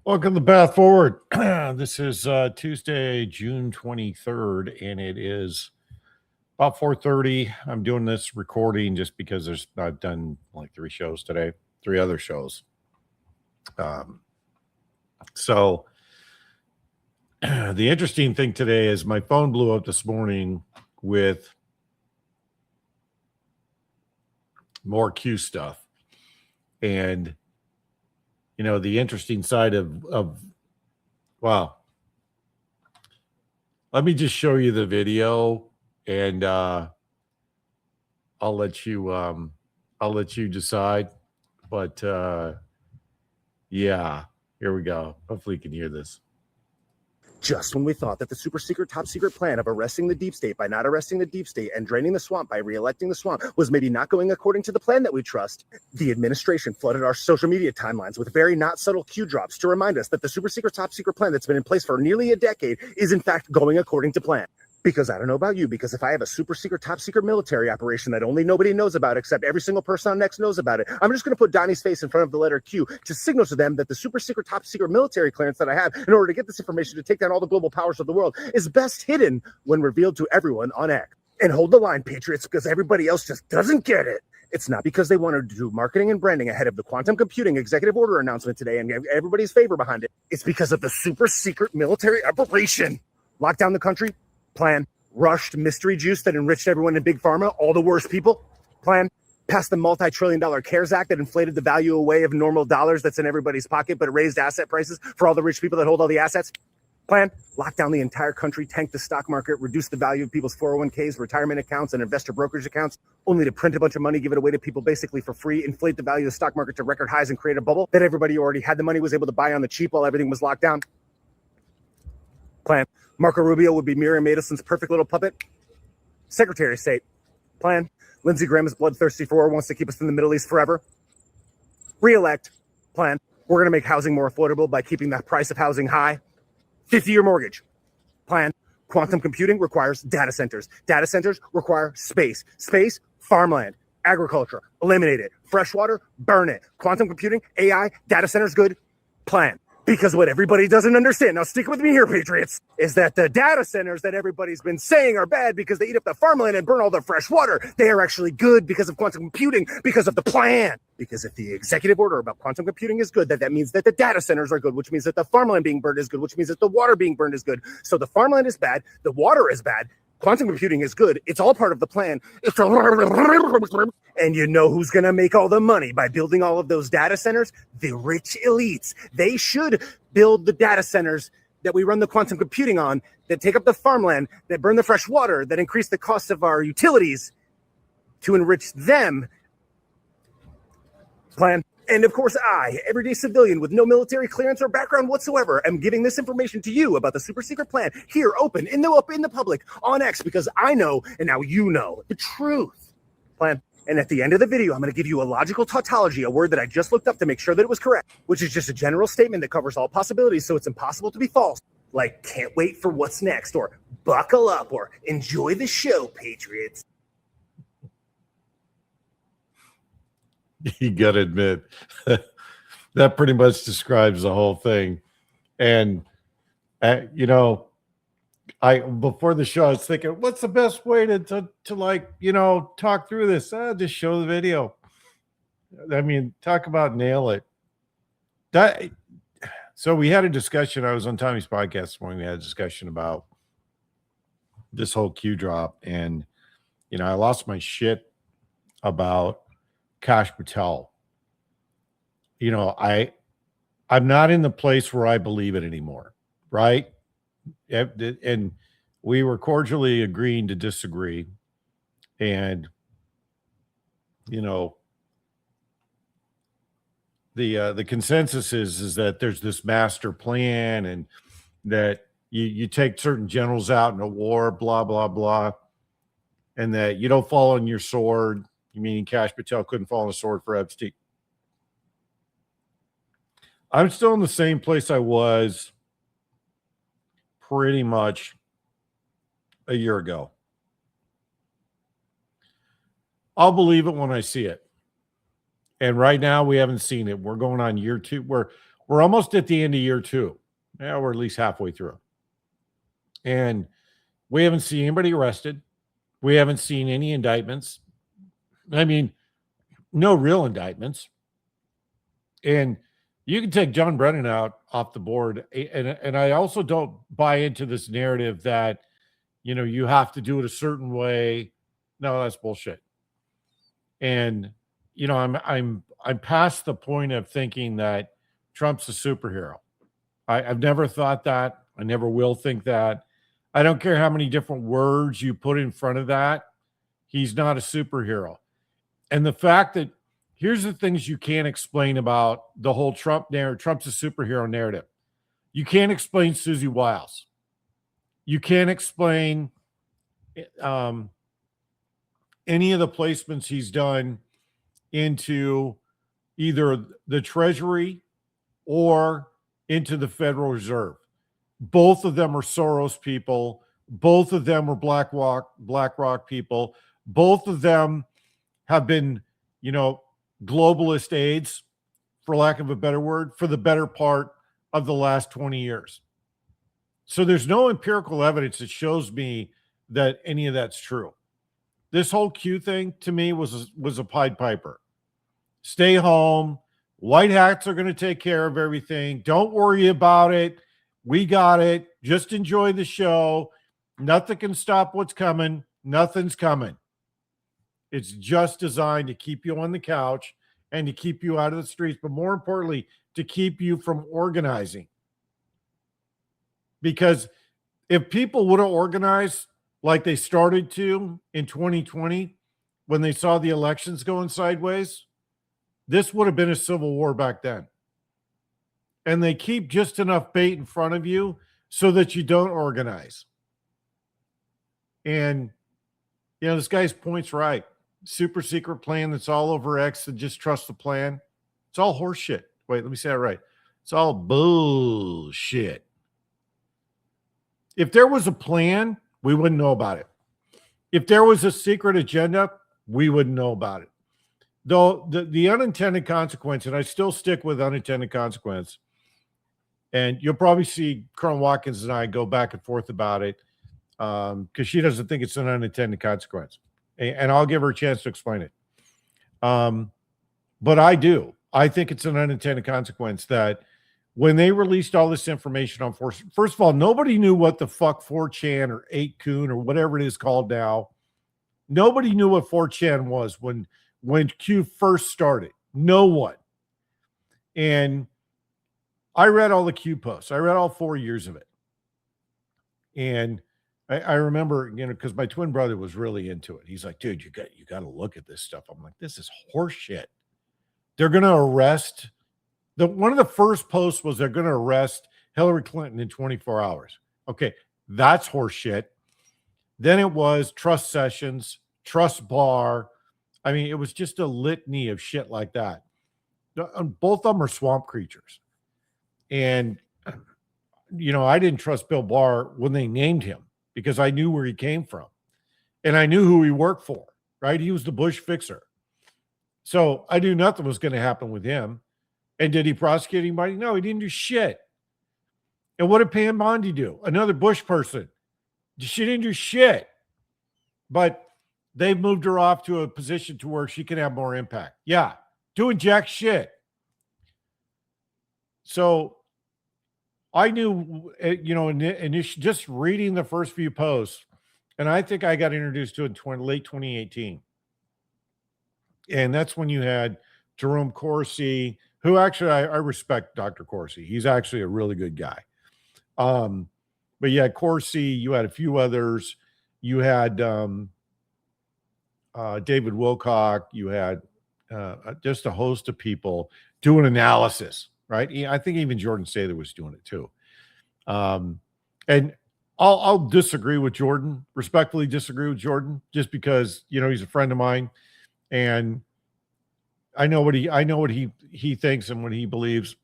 Welcome to the Path Forward. This is Tuesday, June 23rd, and it is about 4:30. I'm doing this recording just because I've done like three shows today, three other shows. So the interesting thing today is my phone blew up this morning with more Q stuff. And the interesting side of wow. Let me just show you the video, and I'll let you decide. But yeah, here we go. Hopefully you can hear this. Just when we thought that the super secret, top secret plan of arresting the deep state by not arresting the deep state and draining the swamp by re-electing the swamp was maybe not going according to the plan that we trust, the administration flooded our social media timelines with very not subtle cue drops to remind us that the super secret, top secret plan that's been in place for nearly a decade is in fact going according to plan. Because I don't know about you, because if I have a super secret, top secret military operation that only nobody knows about except every single person on Next knows about it, I'm just going to put Donnie's face in front of the letter Q to signal to them that the super secret, top secret military clearance that I have in order to get this information to take down all the global powers of the world is best hidden when revealed to everyone on X. And hold the line, Patriots, because everybody else just doesn't get it. It's not because they wanted to do marketing and branding ahead of the quantum computing executive order announcement today and everybody's favor behind it. It's because of the super secret military operation. Lock down the country, plan. Rushed mystery juice that enriched everyone in Big Pharma, all the worst people. Plan. Passed the multi-trillion-dollar CARES Act that inflated the value away of normal dollars that's in everybody's pocket, but raised asset prices for all the rich people that hold all the assets. Plan. Lock down the entire country, tank the stock market, reduce the value of people's 401ks, retirement accounts, and investor brokerage accounts, only to print a bunch of money, give it away to people basically for free, inflate the value of the stock market to record highs, and create a bubble that everybody who already had the money was able to buy on the cheap while everything was locked down. Plan. Marco Rubio would be Miriam Madison's perfect little puppet. Secretary of State. Plan. Lindsey Graham is bloodthirsty for war, wants to keep us in the Middle East forever. Re-elect. Plan. We're going to make housing more affordable by keeping the price of housing high. 50-year mortgage. Plan. Quantum computing requires data centers. Data centers require space. Space, farmland. Agriculture, eliminate it. Freshwater, burn it. Quantum computing, AI, data centers, good. Plan. Because what everybody doesn't understand, now stick with me here, Patriots, is that the data centers that everybody's been saying are bad because they eat up the farmland and burn all the fresh water, they are actually good because of quantum computing, because of the plan. Because if the executive order about quantum computing is good, that means that the data centers are good, which means that the farmland being burned is good, which means that the water being burned is good. So the farmland is bad, the water is bad, quantum computing is good. It's all part of the plan. And you know who's going to make all the money by building all of those data centers? The rich elites. They should build the data centers that we run the quantum computing on, that take up the farmland, that burn the fresh water, that increase the cost of our utilities to enrich them. Plan. And of course, I, everyday civilian with no military clearance or background whatsoever, am giving this information to you about the super secret plan here, open, in the public, on X, because I know, and now you know, the truth. Plan. And at the end of the video, I'm going to give you a logical tautology, a word that I just looked up to make sure that it was correct, which is just a general statement that covers all possibilities, so it's impossible to be false. Like, can't wait for what's next, or buckle up, or enjoy the show, Patriots. You got to admit, that pretty much describes the whole thing. And, before the show, I was thinking, what's the best way to talk through this? Just show the video. I mean, talk about nail it. So we had a discussion. I was on Tommy's podcast this morning. We had a discussion about this whole Q drop. And, I lost my shit about Kash Patel. I'm not in the place where I believe it anymore, right? And we were cordially agreeing to disagree. And, the consensus is that there's this master plan, and that you take certain generals out in a war, blah, blah, blah, and that you don't fall on your sword. Meaning Kash Patel couldn't fall on a sword for Epstein. I'm still in the same place I was pretty much a year ago. I'll believe it when I see it. And right now we haven't seen it. We're going on year two. We're We're almost at the end of year 2. Yeah, we're at least halfway through. And we haven't seen anybody arrested. We haven't seen any indictments. I mean, no real indictments. And you can take John Brennan out off the board. And I also don't buy into this narrative that, you have to do it a certain way. No, that's bullshit. And, I'm past the point of thinking that Trump's a superhero. I've never thought that. I never will think that. I don't care how many different words you put in front of that. He's not a superhero. And the fact that here's the things you can't explain about the whole Trump narrative. Trump's a superhero narrative. You can't explain Susie Wiles. You can't explain any of the placements he's done into either the Treasury or into the Federal Reserve. Both of them are Soros people. Both of them are BlackRock people. Both of them have been, globalist aides, for lack of a better word, for the better part of the last 20 years. So there's no empirical evidence that shows me that any of that's true. This whole Q thing to me was a Pied Piper. Stay home. White hats are going to take care of everything. Don't worry about it. We got it. Just enjoy the show. Nothing can stop what's coming. Nothing's coming. It's just designed to keep you on the couch and to keep you out of the streets, but more importantly, to keep you from organizing. Because if people would have organized like they started to in 2020, when they saw the elections going sideways, this would have been a civil war back then. And they keep just enough bait in front of you so that you don't organize. And, this guy's point's right. Super secret plan that's all over X and just trust the plan. It's all horseshit. Wait, let me say that right. It's all bullshit. If there was a plan, we wouldn't know about it. If there was a secret agenda, we wouldn't know about it. Though the unintended consequence, and I still stick with unintended consequence, and you'll probably see Colonel Watkins and I go back and forth about it because she doesn't think it's an unintended consequence. And I'll give her a chance to explain it. But I do. I think it's an unintended consequence that when they released all this information on first of all, nobody knew what the fuck 4chan or 8kun or whatever it is called now. Nobody knew what 4chan was when Q first started. No one. And I read all the Q posts. I read all 4 years of it. And I remember, because my twin brother was really into it. He's like, dude, you got to look at this stuff. I'm like, this is horseshit. They're going to arrest. One of the first posts was they're going to arrest Hillary Clinton in 24 hours. Okay, that's horseshit. Then it was trust Sessions, trust Barr. I mean, it was just a litany of shit like that. Both of them are swamp creatures. And, I didn't trust Bill Barr when they named him because I knew where he came from. And I knew who he worked for, right? He was the Bush fixer. So I knew nothing was going to happen with him. And did he prosecute anybody? No, he didn't do shit. And what did Pam Bondi do? Another Bush person. She didn't do shit. But they've moved her off to a position to where she can have more impact. Yeah, doing jack shit. So I knew, and just reading the first few posts, and I think I got introduced to it in late 2018. And that's when you had Jerome Corsi, who actually I respect Dr. Corsi. He's actually a really good guy. But you had Corsi, you had a few others. You had David Wilcock, you had just a host of people doing analysis, right? I think even Jordan Sather was doing it too. And I'll disagree with Jordan, respectfully disagree with Jordan, just because, he's a friend of mine. And I know what he thinks and what he believes.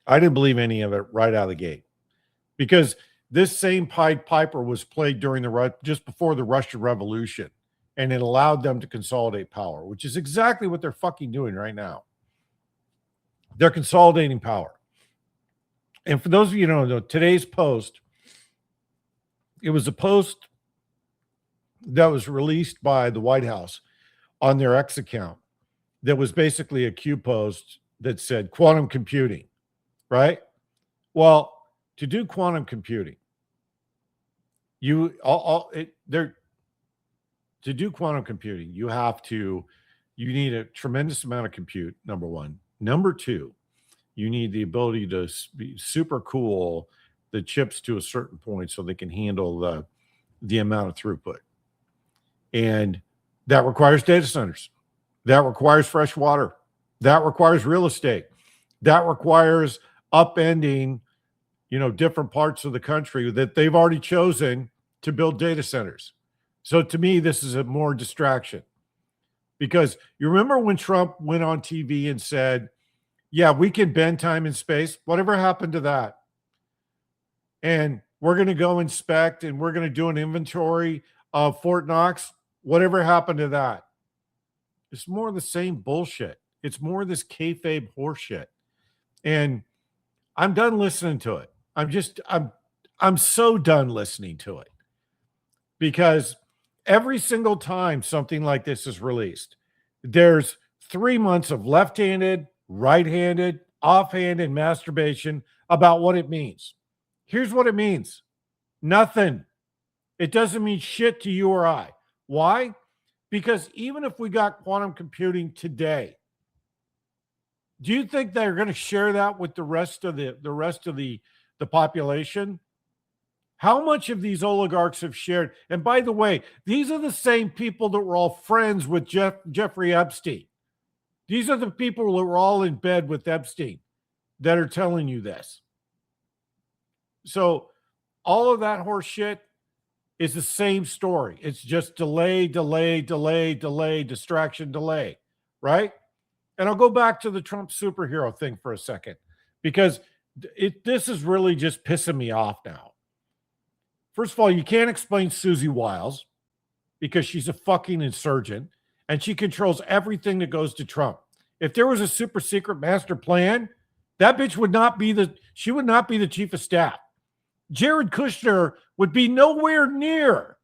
I didn't believe any of it right out of the gate, because this same Pied Piper was played during just before the Russian Revolution, and it allowed them to consolidate power, which is exactly what they're fucking doing right now. They're consolidating power. And for those of you who don't know, today's post, it was a post that was released by the White House on their X account that was basically a Q post that said quantum computing, right? Well, to do quantum computing, to do quantum computing, you need a tremendous amount of compute, number one. Number two, you need the ability to be super cool the chips to a certain point so they can handle the amount of throughput. And that requires data centers. That requires fresh water. That requires real estate. That requires upending, different parts of the country that they've already chosen to build data centers. So to me, this is a more distraction. Because you remember when Trump went on TV and said, yeah, we can bend time and space. Whatever happened to that? And we're going to go inspect and we're going to do an inventory of Fort Knox. Whatever happened to that? It's more of the same bullshit. It's more of this kayfabe horseshit. And I'm done listening to it. I'm so done listening to it. Because every single time something like this is released, there's 3 months of left-handed, right-handed, offhanded masturbation about what it means. Here's what it means. Nothing. It doesn't mean shit to you or I. Why? Because even if we got quantum computing today, do you think they're going to share that with the rest of the population? How much of these oligarchs have shared? And by the way, these are the same people that were all friends with Jeffrey Epstein. These are the people that were all in bed with Epstein that are telling you this. So all of that horse shit is the same story. It's just delay, distraction, delay, right? And I'll go back to the Trump superhero thing for a second, because this is really just pissing me off now. First of all, you can't explain Susie Wiles because she's a fucking insurgent and she controls everything that goes to Trump. If there was a super secret master plan, that bitch would not be the chief of staff. Jared Kushner would be nowhere near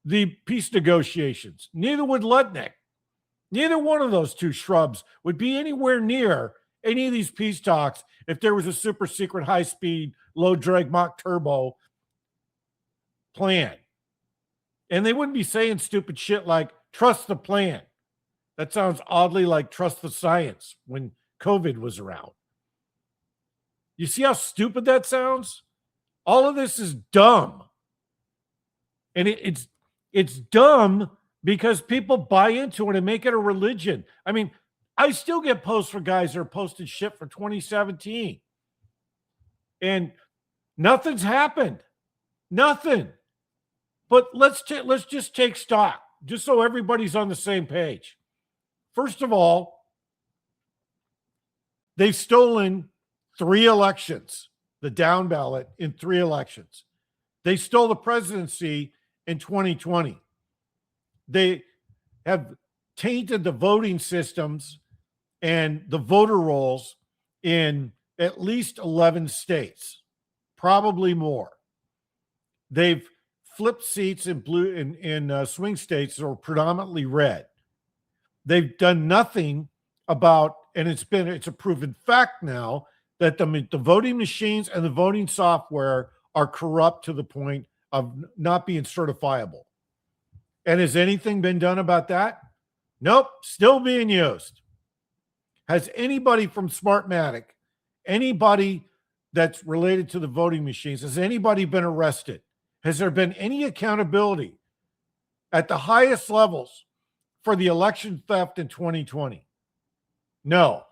the peace negotiations. Neither would Lutnick. Neither one of those two shrubs would be anywhere near any of these peace talks if there was a super secret, high-speed, low-drag Mach turbo plan. And they wouldn't be saying stupid shit like, trust the plan. That sounds oddly like trust the science when COVID was around. You see how stupid that sounds? All of this is dumb. And it's dumb because people buy into it and make it a religion. I mean, I still get posts for guys that are posting shit for 2017. And nothing's happened. Nothing. But let's just take stock, just so everybody's on the same page. First of all, they've stolen 3 elections, the down ballot in 3 elections. They stole the presidency in 2020. They have tainted the voting systems and the voter rolls in at least 11 states, probably more. They've flipped seats in swing states that are predominantly red. They've done nothing about, and it's a proven fact now, that the voting machines and the voting software are corrupt to the point of not being certifiable. And has anything been done about that? Nope, still being used. Has anybody from Smartmatic, anybody that's related to the voting machines, has anybody been arrested? Has there been any accountability at the highest levels for the election theft in 2020? No.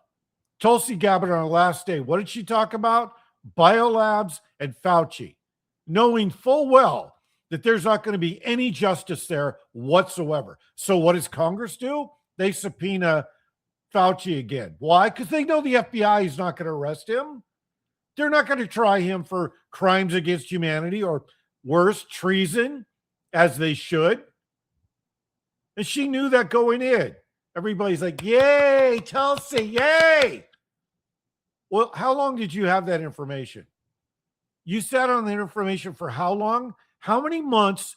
Tulsi Gabbard on her last day, what did she talk about? Biolabs and Fauci, knowing full well that there's not going to be any justice there whatsoever. So what does Congress do? They subpoena Fauci again. Why? Because they know the FBI is not going to arrest him. They're not going to try him for crimes against humanity or worse, treason, as they should. And she knew that going in. Everybody's like, yay, Tulsi, yay. Well, how long did you have that information? You sat on that information for how long? How many months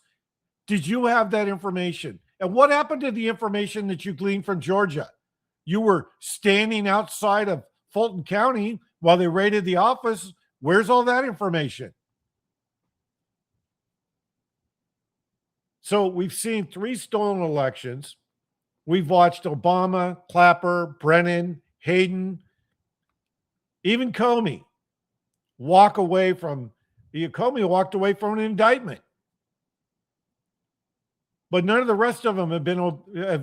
did you have that information? And what happened to the information that you gleaned from Georgia? You were standing outside of Fulton County while they raided the office. Where's all that information? So we've seen 3 stolen elections. We've watched Obama, Clapper, Brennan, Hayden, even Comey walked away from an indictment. But none of the rest of them have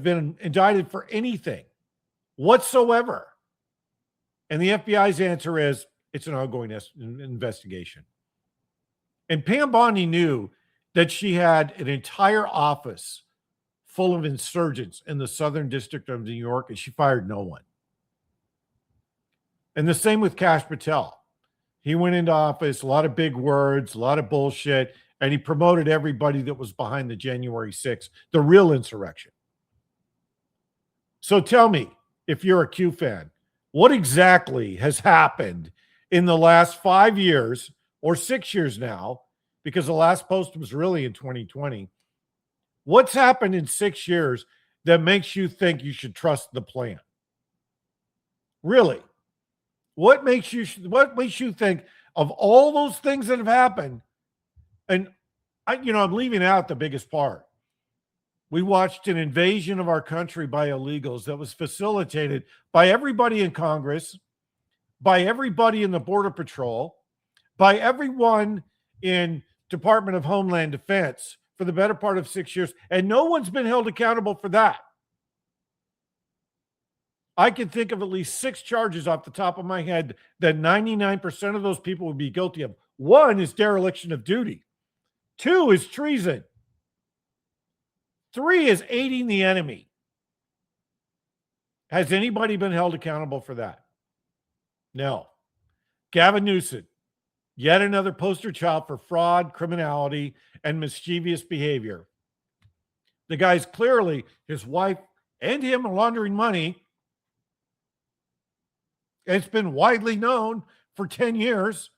been indicted for anything whatsoever. And the FBI's answer is it's an ongoing investigation. And Pam Bondi knew that she had an entire office full of insurgents in the Southern District of New York, and she fired no one. And the same with Kash Patel. He went into office, a lot of big words, a lot of bullshit, and he promoted everybody that was behind the January 6th, the real insurrection. So tell me, if you're a Q fan, what exactly has happened in the last 5 years or 6 years now, because the last post was really in 2020. What's happened in 6 years that makes you think you should trust the plan? Really? What makes you think of all those things that have happened? And I'm leaving out the biggest part. We watched an invasion of our country by illegals that was facilitated by everybody in Congress, by everybody in the Border Patrol, by everyone in Department of Homeland Defense for the better part of 6 years, and no one's been held accountable for that. I can think of at least 6 charges off the top of my head that 99% of those people would be guilty of. 1 is dereliction of duty. 2 is treason. 3 is aiding the enemy. Has anybody been held accountable for that? No. Gavin Newsom, yet another poster child for fraud, criminality, and mischievous behavior. The guy's clearly, his wife and him are laundering money. It's been widely known for 10 years,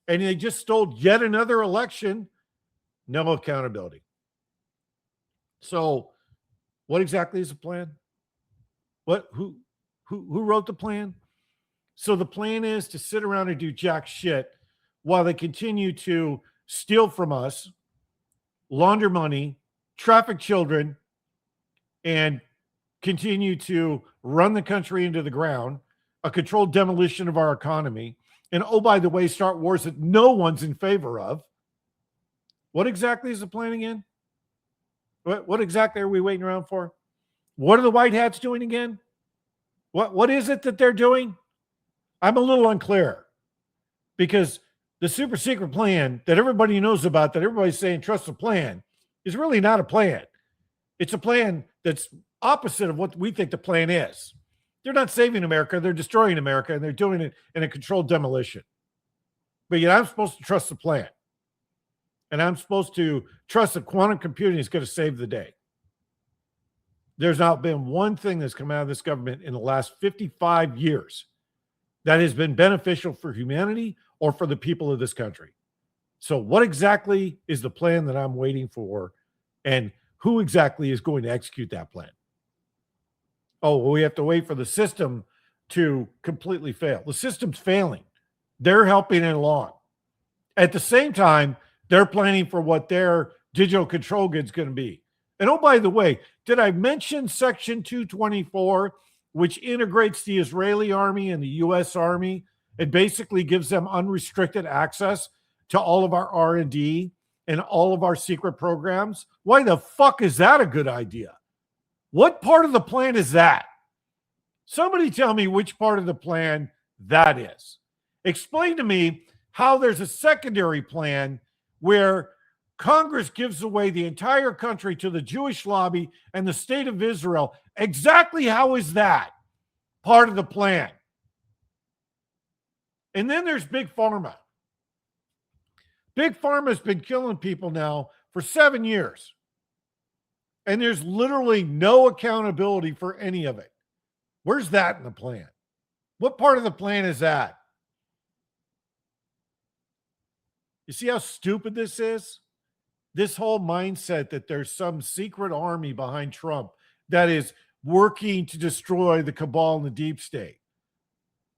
and they just stole yet another election. No accountability. So, what exactly is the plan? Who wrote the plan? So the plan is to sit around and do jack shit while they continue to steal from us, launder money, traffic children, and continue to run the country into the ground, a controlled demolition of our economy, and oh, by the way, start wars that no one's in favor of. What exactly is the plan again? What exactly are we waiting around for? What are the white hats doing again? What is it that they're doing? I'm a little unclear, because the super secret plan that everybody knows about, that everybody's saying trust the plan, is really not a plan. It's a plan that's opposite of what we think the plan is. They're not saving America. They're destroying America, and they're doing it in a controlled demolition. But yet I'm supposed to trust the plan. And I'm supposed to trust that quantum computing is going to save the day. There's not been one thing that's come out of this government in the last 55 years that has been beneficial for humanity or for the people of this country. So what exactly is the plan that I'm waiting for, and who exactly is going to execute that plan? Oh, well, we have to wait for the system to completely fail. The system's failing. They're helping it along. At the same time, they're planning for what their digital control grid is going to be. And oh, by the way, did I mention Section 224, which integrates the Israeli army and the U.S. Army? It basically gives them unrestricted access to all of our R&D and all of our secret programs. Why the fuck is that a good idea? What part of the plan is that? Somebody tell me which part of the plan that is. Explain to me how there's a secondary plan where Congress gives away the entire country to the Jewish lobby and the state of Israel. Exactly how is that part of the plan? And then there's Big Pharma. Big Pharma has been killing people now for 7 years. And there's literally no accountability for any of it. Where's that in the plan? What part of the plan is that? You see how stupid this is? This whole mindset that there's some secret army behind Trump that is working to destroy the cabal and the deep state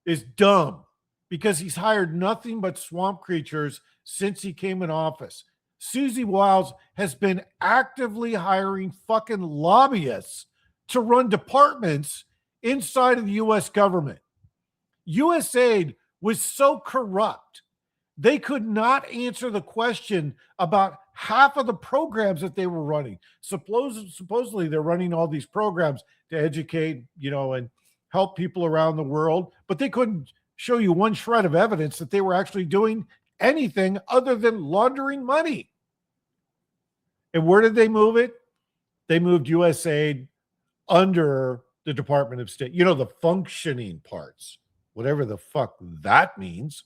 is dumb, because he's hired nothing but swamp creatures since he came in office. Susie Wiles has been actively hiring fucking lobbyists to run departments inside of the U.S. government. USAID was so corrupt, they could not answer the question about half of the programs that they were running. Supposedly they're running all these programs to educate, and help people around the world, but they couldn't show you one shred of evidence that they were actually doing anything other than laundering money. And where did they move it? They moved USAID under the Department of State, the functioning parts, whatever the fuck that means.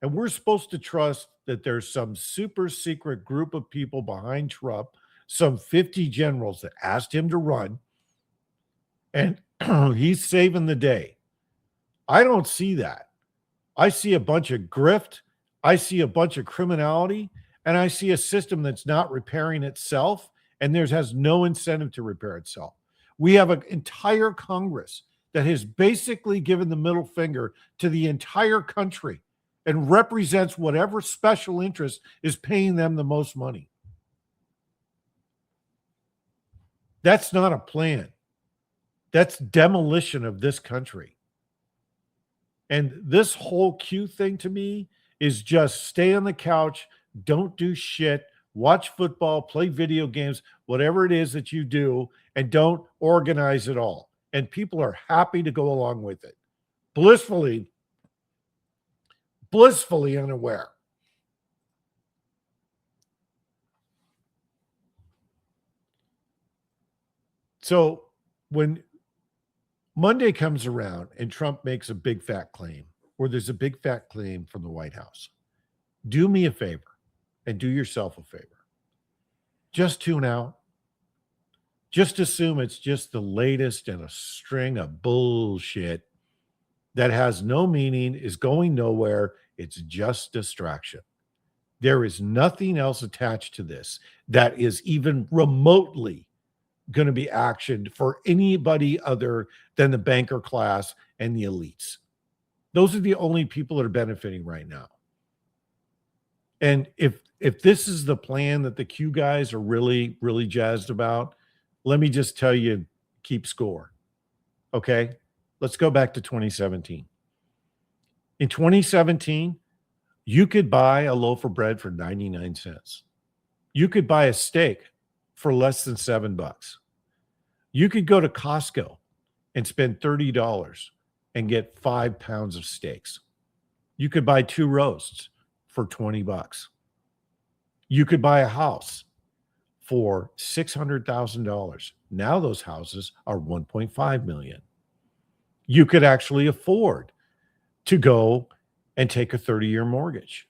And we're supposed to trust that there's some super secret group of people behind Trump, some 50 generals that asked him to run, and he's saving the day. I don't see that. I see a bunch of grift. I see a bunch of criminality, and I see a system that's not repairing itself, and has no incentive to repair itself. We have an entire Congress that has basically given the middle finger to the entire country and represents whatever special interest is paying them the most money. That's not a plan. That's demolition of this country. And this whole Q thing to me is just stay on the couch, don't do shit, watch football, play video games, whatever it is that you do, and don't organize at all. And people are happy to go along with it. Blissfully unaware. So when Monday comes around and Trump makes a big fat claim, or there's a big fat claim from the White House, do me a favor and do yourself a favor. Just tune out. Just assume it's just the latest in a string of bullshit that has no meaning, is going nowhere. It's just distraction. There is nothing else attached to this that is even remotely going to be actioned for anybody other than the banker class and the elites. Those are the only people that are benefiting right now. And if this is the plan that the Q guys are really, really jazzed about, let me just tell you, keep score. Okay? Let's go back to 2017. In 2017, you could buy a loaf of bread for 99 cents. You could buy a steak for less than $7. You could go to Costco and spend $30 and get 5 pounds of steaks. You could buy 2 roasts for $20. You could buy a house for $600,000. Now those houses are $1.5 million. You could actually afford to go and take a 30-year mortgage.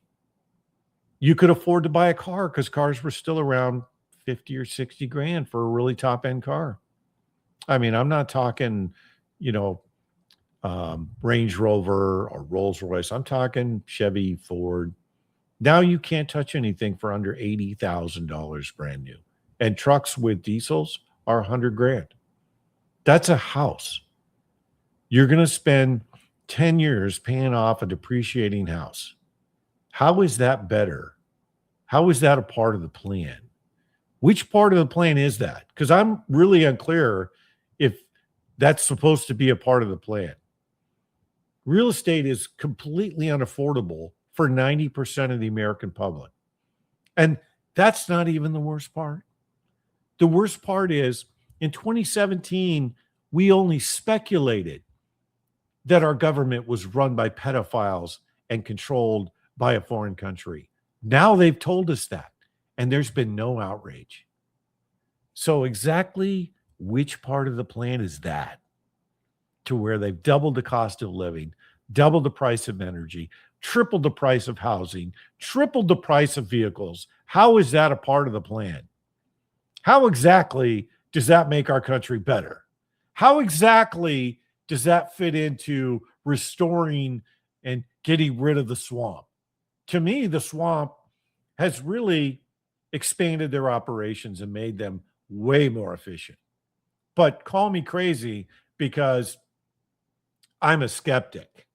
You could afford to buy a car because cars were still around 50 or 60 grand for a really top-end car. I mean, I'm not talking, Range Rover or Rolls Royce. I'm talking Chevy, Ford. Now you can't touch anything for under $80,000 brand new. And trucks with diesels are 100 grand. That's a house. You're going to spend 10 years paying off a depreciating house. How is that better? How is that a part of the plan? Which part of the plan is that? Because I'm really unclear if that's supposed to be a part of the plan. Real estate is completely unaffordable for 90% of the American public. And that's not even the worst part. The worst part is in 2017, we only speculated that our government was run by pedophiles and controlled by a foreign country. Now they've told us that, and there's been no outrage. So exactly which part of the plan is that? To where they've doubled the cost of living, doubled the price of energy, tripled the price of housing, tripled the price of vehicles. How is that a part of the plan? How exactly does that make our country better? How exactly does that fit into restoring and getting rid of the swamp? to me, the swamp has really expanded their operations and made them way more efficient. But call me crazy because I'm a skeptic.